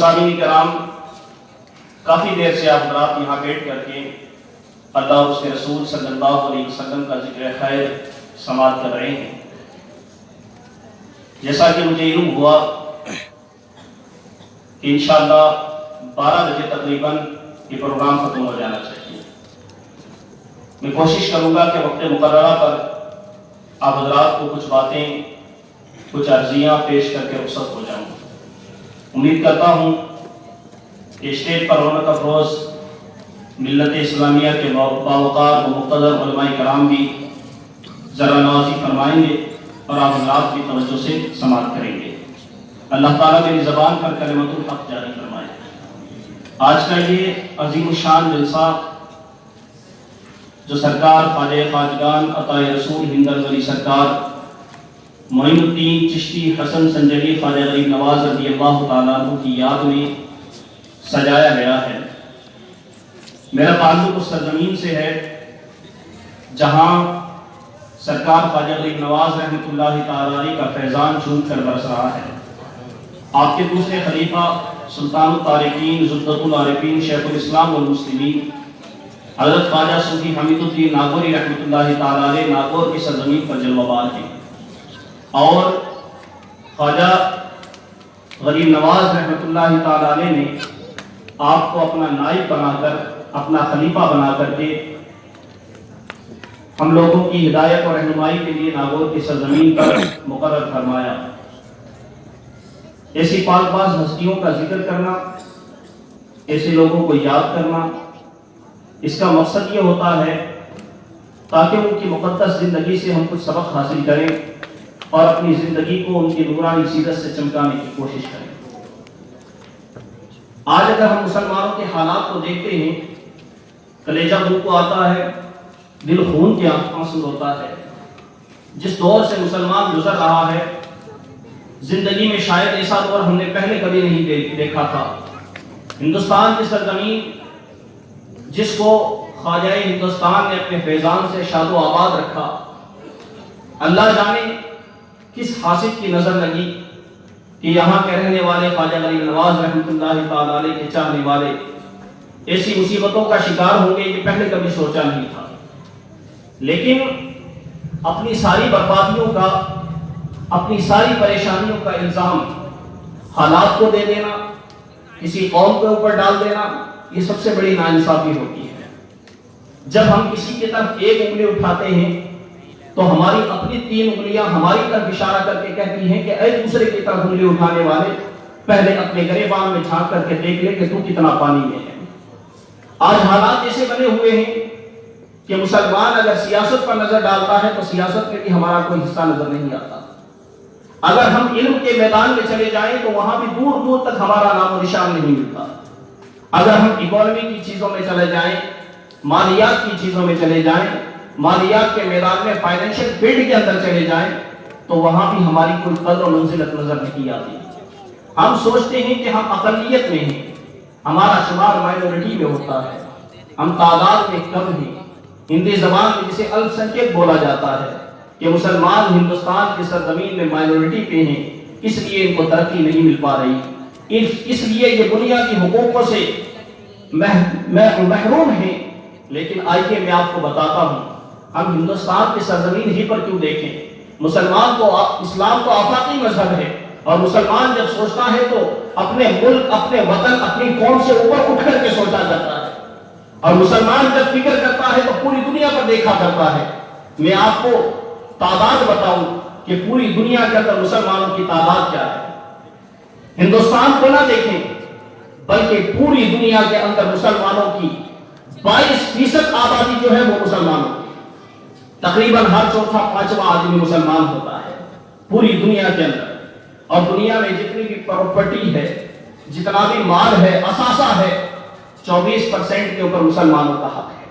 سامعین کرام، کافی دیر سے آپ حضرات یہاں بیٹھ کر کے اللہ اس کے رسول صلی اللہ علیہ وسلم کا ذکر خیر سماعت کر رہے ہیں۔ جیسا کہ مجھے علم ہوا کہ انشاءاللہ 12 بجے تقریباً یہ پروگرام ختم ہو جانا چاہیے۔ میں کوشش کروں گا کہ وقت مقررہ پر آپ حضرات کو کچھ باتیں، کچھ عرضیاں پیش کر کے رخصت ہو جاؤں۔ امید کرتا ہوں کہ اسٹیج پر رونق افروز ملت اسلامیہ کے باوقار و مقتدر علماء کرام بھی ذرا نوازی فرمائیں گے اور آپ حضرات بھی توجہ سے سماعت کریں گے۔ اللہ تعالیٰ میری زبان پر کلمت الحق جاری فرمائے۔ آج کا یہ عظیم الشان جلسہ جو سرکار خواجہ خواجگان عطا رسول ہند ولی سرکار معین الدین چشتی حسن سنجری خواجہ غریب نواز رضی اللہ تعالیٰ عنہ کی یاد میں سجایا گیا ہے۔ میرا تعلق اس سرزمین سے ہے جہاں سرکار خواجہ غریب نواز رحمۃ اللہ تعالیٰ علیہ کا فیضان چون کر برس رہا ہے۔ آپ کے دوسرے خلیفہ سلطان الطارقین زبدۃ العارفین شیخ الاسلام والمسلمین حضرت خواجہ صوفی حمید الدین ناگوری رحمۃ اللہ تعالیٰ علیہ ناگور کی سرزمین پر جلوہ بار ہیں، اور خواجہ غریب نواز رحمۃ اللہ تعالیٰ علیہ نے آپ کو اپنا نائب بنا کر، اپنا خلیفہ بنا کر کے ہم لوگوں کی ہدایت اور رہنمائی کے لیے ناگور کی سرزمین پر مقرر فرمایا۔ ایسی پاک باز ہستیوں کا ذکر کرنا، ایسے لوگوں کو یاد کرنا، اس کا مقصد یہ ہوتا ہے تاکہ ان کی مقدس زندگی سے ہم کچھ سبق حاصل کریں اور اپنی زندگی کو ان کی نورانی سیرت سے چمکانے کی کوشش کریں۔ آج اگر ہم مسلمانوں کے حالات کو دیکھتے ہیں، کلیجہ دل کو آتا ہے، دل خون کے آنسو ہوتا ہے۔ جس دور سے مسلمان گزر رہا ہے، زندگی میں شاید ایسا دور ہم نے پہلے کبھی نہیں دیکھا تھا۔ ہندوستان کی سرزمین جس کو خواجہ ہندوستان نے اپنے فیضان سے شاد و آباد رکھا، اللہ جانے کس حاسد کی نظر لگی کہ یہاں کے رہنے والے خواجہ غریب نواز رحمۃ اللہ تعالیٰ علیہ کے چاہنے والے ایسی مصیبتوں کا شکار ہوں گے، یہ پہلے کبھی سوچا نہیں تھا۔ لیکن اپنی ساری بربادیوں کا، اپنی ساری پریشانیوں کا الزام حالات کو دے دینا، کسی قوم کے اوپر ڈال دینا، یہ سب سے بڑی ناانصافی ہوتی ہے۔ جب ہم کسی کی طرف ایک انگلی اٹھاتے ہیں تو ہماری اپنی 3 انگلیاں ہماری طرف اشارہ کر کے کہتی ہیں کہ اے دوسرے کی طرف انگلی اٹھانے والے، پہلے اپنے گریبان میں جھانک کر کے دیکھ لے کہ تو کتنا پانی میں ہے۔ آج حالات ایسے بنے ہوئے ہیں کہ مسلمان اگر سیاست پر نظر ڈالتا ہے تو سیاست میں بھی ہمارا کوئی حصہ نظر نہیں آتا۔ اگر ہم علم کے میدان میں چلے جائیں تو وہاں بھی دور دور تک ہمارا نام و نشان نہیں ملتا۔ اگر ہم اکانومی کی چیزوں میں چلے جائیں، مالیات کی چیزوں میں چلے جائیں، مالیات کے میدان میں فائنینشل فیلڈ کے اندر چلے جائیں تو وہاں بھی ہماری کوئی قدر و منزلت نظر نہیں آتی۔ ہم سوچتے ہیں کہ ہم اقلیت میں ہیں، ہمارا شمار مائنورٹی میں ہوتا ہے، ہم تعداد میں کم ہیں۔ ہندی زبان میں جسے الپسنکھیک بولا جاتا ہے کہ مسلمان ہندوستان کی سرزمین میں مائنورٹی پہ ہیں، اس لیے ان کو ترقی نہیں مل پا رہی، اس لیے یہ بنیادی حقوقوں سے محروم ہیں۔ لیکن آئیے میں آپ کو بتاتا ہوں، ہم ہندوستان کی سرزمین ہی پر کیوں دیکھیں۔ مسلمان کو، اسلام تو آفاقی مذہب ہے، اور مسلمان جب سوچتا ہے تو اپنے ملک، اپنے وطن، اپنی قوم سے اوپر اٹھ کر کے سوچا جاتا ہے، اور مسلمان جب فکر کرتا ہے تو پوری دنیا پر دیکھا کرتا ہے۔ میں آپ کو تعداد بتاؤں کہ پوری دنیا کے اندر مسلمانوں کی تعداد کیا ہے۔ ہندوستان کو نہ دیکھیں بلکہ پوری دنیا کے اندر مسلمانوں کی 22% آبادی جو ہے وہ مسلمانوں کی، تقریباً ہر چوتھا پانچواں آدمی مسلمان ہوتا ہے پوری دنیا کے اندر۔ اور دنیا میں جتنی بھی پراپرٹی ہے، جتنا بھی مال ہے، اثاثہ ہے، 24% کے اوپر مسلمانوں کا حق ہے۔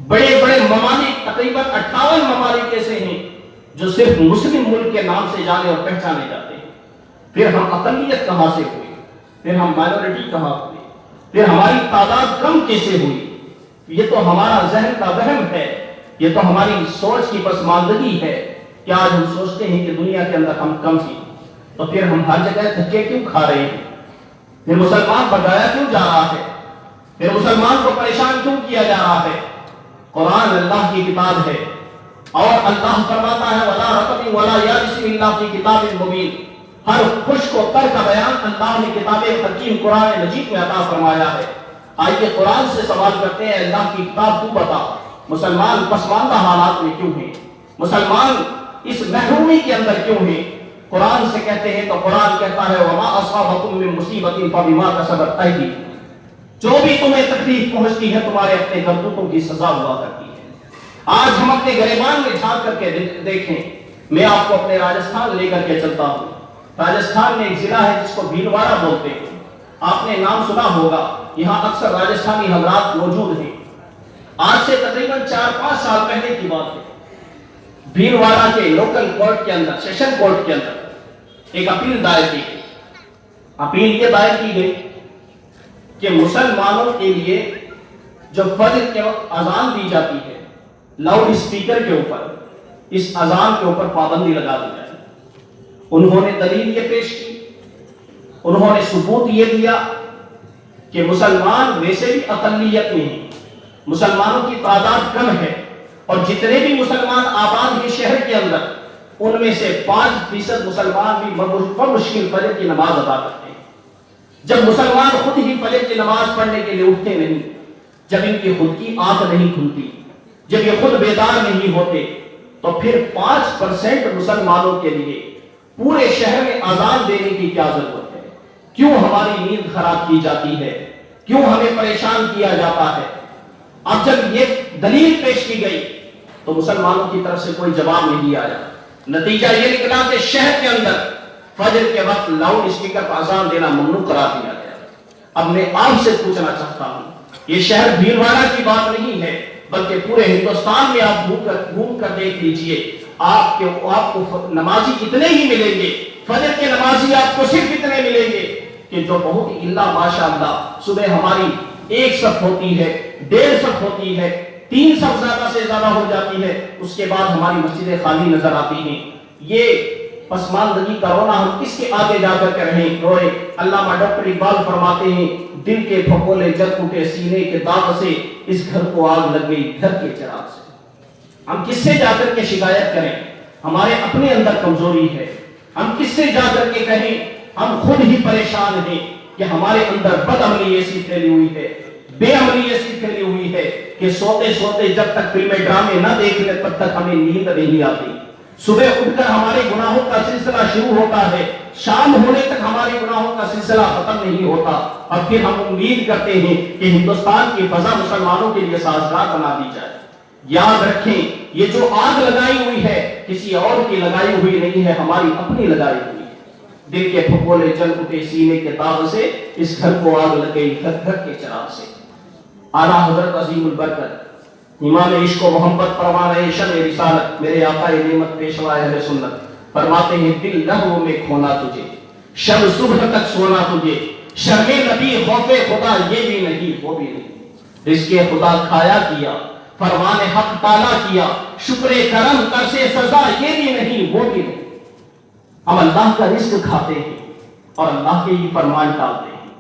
بڑے بڑے ممالک، تقریباً 58 ممالک ایسے ہیں جو صرف مسلم ملک کے نام سے جانے اور پہچانے جاتے ہیں۔ پھر ہم اقلیت کہاں سے ہوئے، پھر ہم مائنورٹی کہاں ہوئے، پھر ہماری تعداد کم کیسے ہوئی؟ یہ تو ہمارا ذہن کا وہم ہے، یہ تو ہماری سوچ کی پسماندگی ہے کہ آج ہم سوچتے ہیں کہ دنیا کے اندر ہم کم ہیں، تو پھر ہم ہر جگہ دھکے کیوں کھا رہے ہیں؟ پھر مسلمان بھگایا کیوں جا رہا ہے؟ پھر مسلمان کو پریشان کیوں کیا جا رہا ہے؟ قرآن اللہ کی کتاب ہے اور اللہ فرماتا ہے وَلَا رَطَبٍ وَلَا يَابِسٍ إِلَّا فِي كِتَابٍ مُبِينٍ۔ ہر خشک و تر کا بیان اللہ نے کتاب حکیم قرآن مجید میں عطا فرمایا ہے۔ آئیے قرآن سے سوال کرتے ہیں، اللہ کی کتاب تو بتا مسلمان پسماندہ حالات میں کیوں ہیں؟ مسلمان اس محرومی کے اندر کیوں ہیں؟ قرآن سے کہتے ہیں تو قرآن کہتا ہے وَمَا أَصَابَكُم مِّن مُّصِيبَةٍ فَبِمَا كَسَبَتْ أَيْدِيكُمْ، جو بھی تمہیں تکلیف پہنچتی ہے تمہارے اپنے کرتوتوں کی سزا ہوا کرتی ہے۔ آج ہم اپنے گریبان میں جھانک کر کے دیکھیں، میں آپ کو اپنے راجستھان لے کر کے چلتا ہوں۔ راجستھان میں ایک ضلع ہے جس کو بھیلواڑہ بولتے ہیں، آپ نے نام سنا ہوگا، یہاں اکثر راجستھانی حضرات موجود ہیں۔ آج سے تقریباً 4-5 سال پہلے کی بات ہے، بھیلواڑہ کے لوکل کورٹ کے اندر، سیشن کورٹ کے اندر ایک اپیل دائر کی گئی۔ اپیل یہ دائر کی گئی کہ مسلمانوں کے لیے جو فجر کے وقت اذان دی جاتی ہے لاؤڈ اسپیکر کے اوپر، اس اذان کے اوپر پابندی لگا دی جائے۔ انہوں نے دلیل یہ پیش کی، انہوں نے ثبوت یہ دیا کہ مسلمان ویسے بھی اقلیت میں ہیں، مسلمانوں کی تعداد کم ہے، اور جتنے بھی مسلمان آباد ہیں شہر کے اندر ان میں سے 5% مسلمان بھی بمشکل فجر کی نماز ادا کرتے ہیں۔ جب مسلمان خود ہی فجر کی نماز پڑھنے کے لیے اٹھتے نہیں، جب ان کی خود کی آنکھ نہیں کھلتی، جب یہ خود بیدار نہیں ہوتے، تو پھر 5% مسلمانوں کے لیے پورے شہر میں اذان دینے کی کیا ضرورت ہے؟ کیوں ہماری نیند خراب کی جاتی ہے؟ کیوں ہمیں پریشان کیا جاتا ہے؟ اب جب یہ دلیل پیش کی گئی تو مسلمانوں کی طرف سے کوئی جواب نہیں آیا۔ نتیجہ یہ نکلا کہ شہر کے اندر فجر کے وقت لاؤڈ اسپیکر پر اذان دینا ممنوع قرار دیا گیا۔ اب میں آپ سے پوچھنا چاہتا ہوں، یہ شہر بھیلواڑہ کی بات نہیں ہے بلکہ پورے ہندوستان میں آپ گھوم کر دیکھ لیجئے، آپ کو نمازی اتنے ہی ملیں گے، فجر کے نمازی آپ کو صرف اتنے ملیں گے کہ جو بہت ہی اللہ ماشاءاللہ صبح ہماری 1 صف ہوتی ہے، 1.5 صف ہوتی ہے، 3 صف زیادہ سے زیادہ ہو جاتی ہے، اس کے بعد ہماری مسجدیں خالی نظر آتی ہیں۔ یہ پسماندگی کا رونا ہم کس کے آگے جا کر رہیں روئے؟ علامہ ڈاکٹر اقبال فرماتے ہیں دل کے پھپولے جل اٹھے سینے کے داغ سے، اس گھر کو آگ لگ گئی گھر کے چراغ سے۔ ہم کس سے جا کر کے شکایت کریں؟ ہمارے اپنے اندر کمزوری ہے۔ ہم کس سے جا کر کے کہیں؟ ہم خود ہی پریشان ہیں کہ ہمارے اندر بد عملی ایسی پھیلی ہوئی ہے، بے عملی ایسی پھیلی ہوئی ہے کہ سوتے سوتے جب تک فلمیں ڈرامے نہ دیکھ لیں تب تک ہمیں نیند نہیں آتی۔ صبح اٹھ کر ہمارے گناہوں کا سلسلہ شروع ہوتا ہے، شام ہونے تک ہمارے گناہوں کا سلسلہ ختم نہیں ہوتا، اور پھر ہم امید کرتے ہیں کہ ہندوستان کی فضا مسلمانوں کے لیے سازگار بنا دی جائے۔ یاد رکھیں، یہ جو آگ لگائی ہوئی ہے کسی اور کی لگائی ہوئی نہیں ہے، ہماری اپنی لگائی ہوئی ہے۔ دل کے پھپولے جل اٹھے سینے کے داغ سے، اس گھر کو آگ لگ گئی گھر گھر کے چراغ سے۔ اعلیٰ حضرت عظیم البرکت امام عشق و محبت پروان شمع رسالت میرے آقا نعمت پیشوا اہل سنت فرماتے ہیں دل لہو میں کھونا تجھے، شب صبح تک سونا تجھے، شرم نبی خوف خدا یہ بھی نہیں وہ بھی نہیں، رزق خدا کھایا کیا، فرمان حق تالا کیا، شکر کرم کر سے سزا یہ بھی نہیں وہ بھی نہیں۔ ہم اللہ کا رزق کھاتے ہیں اور اللہ کے ہی فرمان ٹالتے ہیں،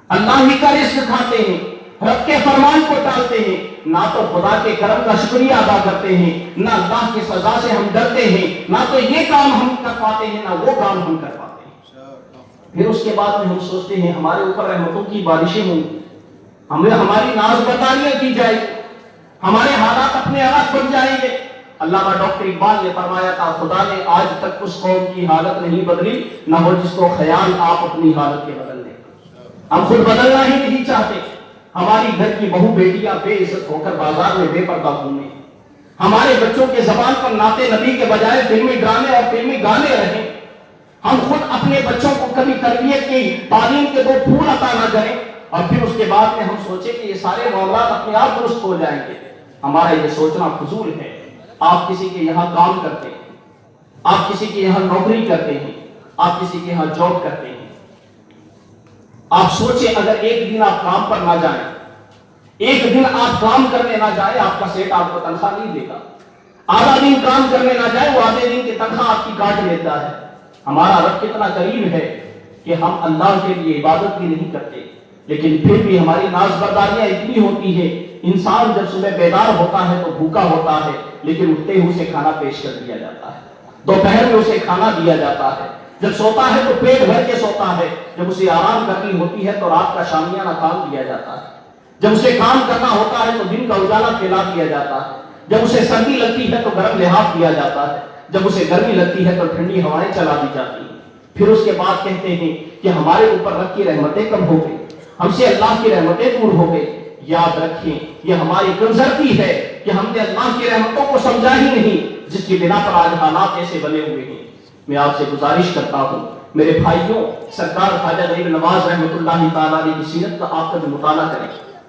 اللہ ہی کا رزق کھاتے ہیں، رب کے فرمان کو ٹالتے ہیں، نہ تو خدا کے کرم کا شکریہ ادا کرتے ہیں، نہ اللہ کی سزا سے ہم ڈرتے ہیں، نہ تو یہ کام ہم کر پاتے ہیں نہ وہ کام ہم کر پاتے ہیں۔ پھر اس کے بعد میں ہم سوچتے ہیں ہمارے اوپر رحمتوں کی بارشیں ہوں، ہماری ناز برداریاں کی جائے، ہمارے حالات اپنے آپ بن جائیں گے۔ علامہ ڈاکٹر اقبال نے فرمایا تھا خدا نے آج تک اس قوم کی حالت نہیں بدلی نہ ہو جس کو خیال آپ اپنی حالت کے بدل لیں۔ ہم خود بدلنا ہی نہیں چاہتے، ہماری گھر کی بہو بیٹیاں بے عزت ہو کر بازار میں بے پردہ گھومیں، ہمارے بچوں کے زبان پر نعت نبی کے بجائے فلمی ڈرامے اور فلمی گانے رہیں، ہم خود اپنے بچوں کو کبھی تربیت کی تعلیم کے 2 پھول عطا نہ کریں، اور پھر اس کے بعد میں ہم سوچیں کہ یہ سارے معاملات اپنے آپ درست ہو جائیں گے۔ ہمارا یہ سوچنا فضول ہے۔ آپ کسی کے یہاں کام کرتے ہیں، آپ کسی کے یہاں نوکری کرتے ہیں، آپ کسی کے یہاں جاب کرتے ہیں، آپ سوچیں اگر ایک دن آپ کام پر نہ جائیں، ایک دن آپ کام کرنے نہ جائیں، آپ کا سیٹ آپ کو تنخواہ نہیں دے گا۔ آدھا دن کام کرنے نہ جائے، وہ آدھے دن کی تنخواہ آپ کی کاٹ لیتا ہے۔ ہمارا رب کتنا قریب ہے کہ ہم اللہ کے لیے عبادت بھی نہیں کرتے، لیکن پھر بھی ہماری نازبرداریاں اتنی ہوتی ہیں، انسان جب صبح بیدار ہوتا ہے تو بھوکا ہوتا ہے، لیکن اٹھتے ہی اسے کھانا پیش کر دیا جاتا ہے، دوپہر میں اسے کھانا دیا جاتا ہے، جب سوتا ہے تو پیٹ بھر کے سوتا ہے، جب اسے آرام کرنی ہوتی ہے تو رات کا شامیانہ کام دیا جاتا ہے، جب اسے کام کرنا ہوتا ہے تو دن کا اجالا کھلا دیا جاتا ہے، جب اسے سردی لگتی ہے تو گرم لحاف دیا جاتا ہے، جب اسے گرمی لگتی ہے تو ٹھنڈی ہوائیں چلا دی جاتی ہیں۔ پھر اس کے بعد کہتے ہیں کہ ہمارے اوپر رب کی رحمتیں کب ہو گئی، ہم سے اللہ کی رحمتیں دور ہو گئی۔ یاد رکھیں یہ ہماری کمزوری ہے کہ ہم نے اللہ کی رحمتوں کو سمجھا ہی نہیں، جس کی بنا پر آج حالات ایسے بنے ہوئے ہیں۔ میں آپ سے گزارش کرتا ہوں میرے بھائیوں، سرکار خواجہ غریب نواز رحمۃ اللہ تعالیٰ علیہ کی سیرت کا آپ کا مطالعہ کریں،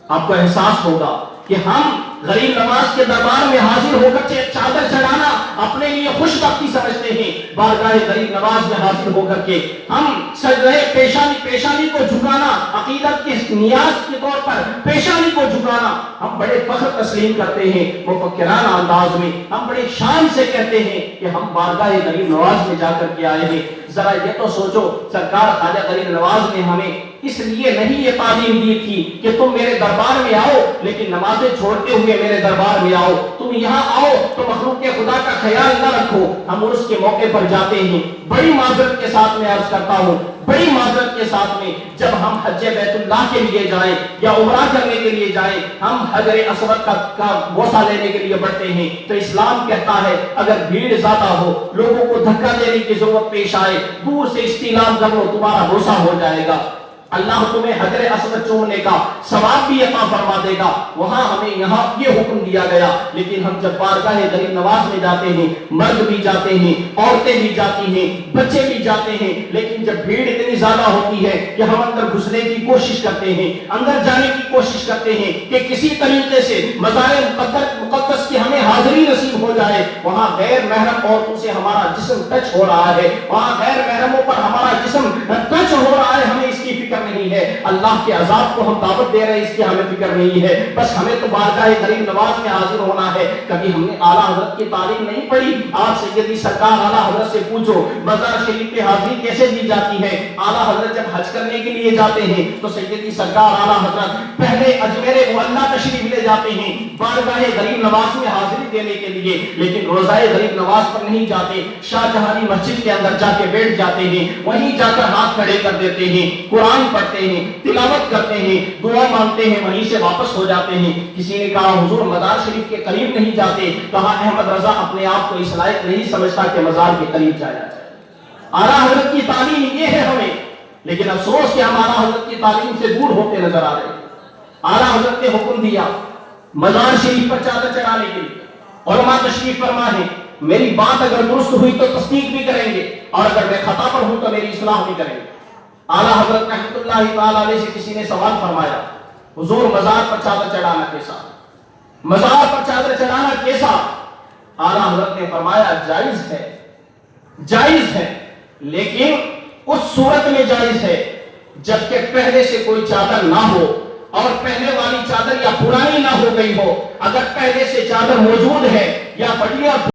آپ کو احساس ہوگا کہ ہم غریب نواز کے دربار میں حاضر ہو کر چادر چڑھانا اپنے لیے خوش بختی سمجھتے ہیں، بارگاہ غریب نواز میں حاضر ہو کر کے ہم سجدے پیشانی کو جھکانا، عقیدت کی نیاز کے طور پر پیشانی کو جھکانا ہم بڑے فخر تسلیم کرتے ہیں، مفکرانہ انداز میں ہم بڑے شان سے کہتے ہیں کہ ہم بارگاہ غریب نواز میں جا کر کے آئے ہیں۔ ذرا یہ تو سوچو، سرکار خواجہ غریب نواز نے ہمیں اس لیے نہیں یہ تعلیم دی تھی کہ تم میرے دربار میں آؤ لیکن نمازیں چھوڑتے ہوئے میرے دربار میں آؤ، تم یہاں آؤ تو مخلوق کے خدا کا خیال نہ رکھو۔ ہم عرس کے موقع پر جاتے ہیں، بڑی معذرت کے ساتھ میں عرض کرتا ہوں، بڑی معذرت کے ساتھ میں جب ہم حج بیت اللہ کے لیے جائیں یا عمرہ کرنے کے لیے جائیں، ہم حجر اسود کا بوسہ لینے کے لیے بڑھتے ہیں تو اسلام کہتا ہے اگر بھیڑ زیادہ ہو، لوگوں کو دھکا دینے کی ضرورت پیش آئے، دور سے استعلام کر لو، تمہارا بوسہ ہو جائے گا، اللہ تمہیں حجر اسود چومنے کا ثواب بھی عطا فرما دے گا۔ وہاں ہمیں یہاں یہ حکم دیا گیا، لیکن ہم جب بارگاہ غریب نواز میں جاتے ہیں، مرد بھی جاتے ہیں، عورتیں بھی جاتی ہیں، بچے بھی جاتے ہیں، لیکن جب بھیڑ اتنی زیادہ ہوتی ہے کہ ہم اندر گھسنے کی کوشش کرتے ہیں، اندر جانے کی کوشش کرتے ہیں کہ کسی طریقے سے مزار مقدس کی ہمیں حاضری نصیب ہو جائے، وہاں غیر محرم عورتوں سے ہمارا جسم ٹچ ہو رہا ہے، وہاں غیر محرموں پر ہمارا جسم ٹچ ہو رہا ہے، ہمیں اس کی فکر نہیں ہے، اللہ کے عذاب کو ہم دعوت دے رہے ہیں، اس کی ہمیں فکر نہیں ہے، بس ہمیں تو بارگاہ غریب نواز میں حاضر ہونا ہے۔ کبھی ہم نے اعلیٰ حضرت کی تعلیم نہیں پڑھی؟ آپ سیدی سرکار اعلیٰ حضرت سے پوچھو مزار شریف پہ حاضری کیسے دی جاتی ہے؟ اعلیٰ حضرت جب حج کرنے کے لیے جاتے ہیں تو سیدی سرکار اعلیٰ حضرت پہلے اجمیر معلیٰ تشریف لے جاتے ہیں بارگاہ غریب نواز میں حاضری دینے کے لیے، لیکن روزہ غریب نواز پر نہیں جاتے، شاہ جہانی مسجد کے اندر جا کے بیٹھ جاتے ہیں، وہیں جا کر ہاتھ کھڑے کر دیتے ہیں، قرآن پڑھتے ہیں، تلاوت کرتے ہیں، دعا مانگتے ہیں، وہیں سے واپس ہو جاتے ہیں۔ کسی نے کہا حضور مزار شریف کے قریب نہیں جاتے، کہا احمد رضا اپنے آپ کو اس لائق نہیں سمجھتا کہ مزار کے قریب جایا جائے۔ اعلیٰ حضرت کی تعلیم یہ ہے ہمیں، لیکن افسوس کہ ہم اعلیٰ حضرت کی تعلیم سے دور ہوتے نظر آ رہے ہیں۔ اعلیٰ حضرت نے حکم دیا مزار شریف پر چادر چڑھانے کے لیے، علماء تشریف فرما ہے، میری بات اگر درست ہوئی تو تصدیق بھی کریں گے اور اگر میں خطا پر ہوں تو میری اصلاح بھی کریں گے۔ اعلیٰ حضرت رحمۃ اللہ تعالیٰ علیہ سے کسی نے سوال فرمایا حضور مزار پر چادر چڑھانا کیسا، مزار پر چادر چڑھانا کیسا؟ اعلیٰ حضرت نے فرمایا جائز ہے، جائز ہے، لیکن اس صورت میں جائز ہے جبکہ پہلے سے کوئی چادر نہ ہو اور پہلے والی چادر یا پرانی نہ ہو گئی ہو۔ اگر پہلے سے چادر موجود ہے یا پٹیاں